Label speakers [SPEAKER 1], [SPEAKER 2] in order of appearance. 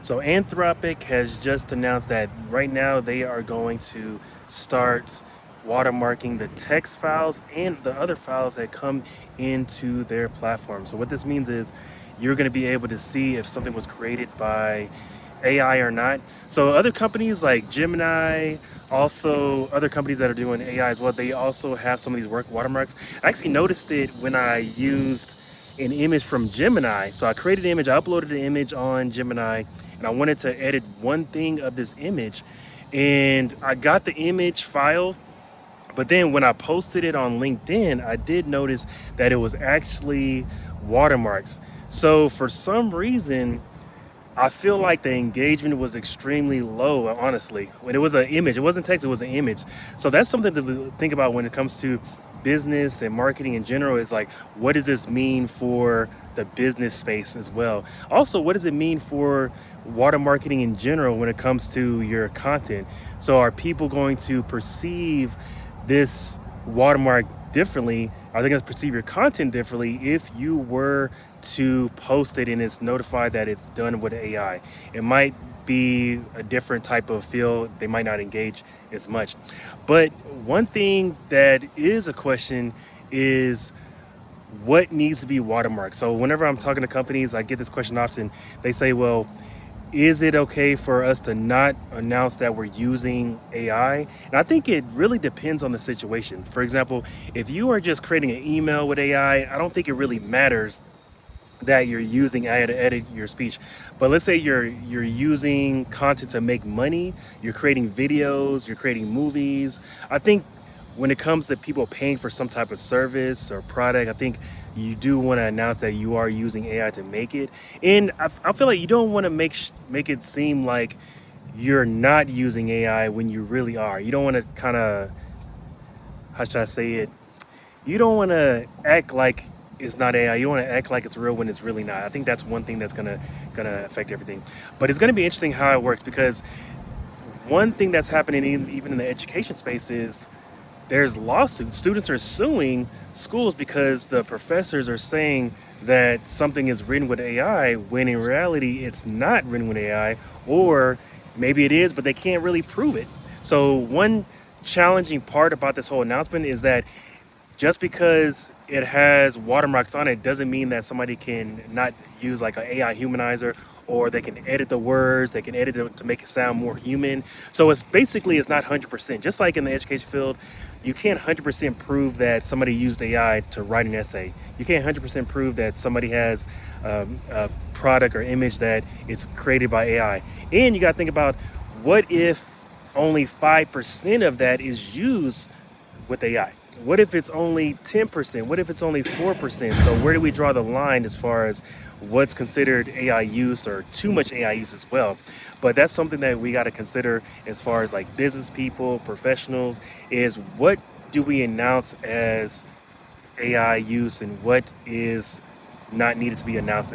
[SPEAKER 1] So Anthropic has just announced that right now they are going to start watermarking the text files and the other files that come into their platform. So what this means is you're going to be able to see if something was created by AI or not. So other companies like Gemini, also other companies that are doing AI as well, they also have some of these work watermarks. I actually noticed it when I used an image from Gemini. So I created an image, I uploaded the image on Gemini, and I wanted to edit one thing of this image. And I got the image file, but then when I posted it on LinkedIn, I did notice that it was actually watermarks. So for some reason, I feel like the engagement was extremely low, honestly. When it was an image, it wasn't text, it was an image. So that's something to think about when it comes to business and marketing in general is like, what does this mean for the business space as well? Also, what does it mean for water marketing in general when it comes to your content? So are people going to perceive this watermark differently? Are they going to perceive your content differently if you were to post it and it's notified that it's done with AI? It might be a different type of feel. They might not engage as much. But one thing that is a question is what needs to be watermarked. So whenever I'm talking to companies, I get this question often. They say, well, is it okay for us to not announce that we're using AI? And I think it really depends on the situation. For example, if you are just creating an email with AI, I don't think it really matters that you're using AI to edit your speech. But let's say you're using content to make money, you're creating videos, you're creating movies. I think when it comes to people paying for some type of service or product, I think you do want to announce that you are using AI to make it. And I feel like you don't want to make it seem like you're not using AI when you really are. You don't want to kind of, how should I say it? You don't want to act like it's not AI. You want to act like it's real when it's really not. I think that's one thing that's gonna affect everything. But it's gonna be interesting how it works, because one thing that's happening even in the education space is there's lawsuits. Students are suing schools because the professors are saying that something is written with AI when in reality it's not written with AI, or maybe it is, but they can't really prove it. So one challenging part about this whole announcement is that just because it has watermarks on it doesn't mean that somebody can not use like an AI humanizer, or they can edit the words, they can edit it to make it sound more human. So it's not 100%. Just like in the education field, you can't 100% prove that somebody used AI to write an essay. You can't 100% prove that somebody has a product or image that it's created by AI. And you got to think about, what if only 5% of that is used with AI? What if it's only 10%? What if it's only 4%? So where do we draw the line as far as what's considered AI use or too much AI use as well? But that's something that we got to consider as far as like business people, professionals, is what do we announce as AI use and what is not needed to be announced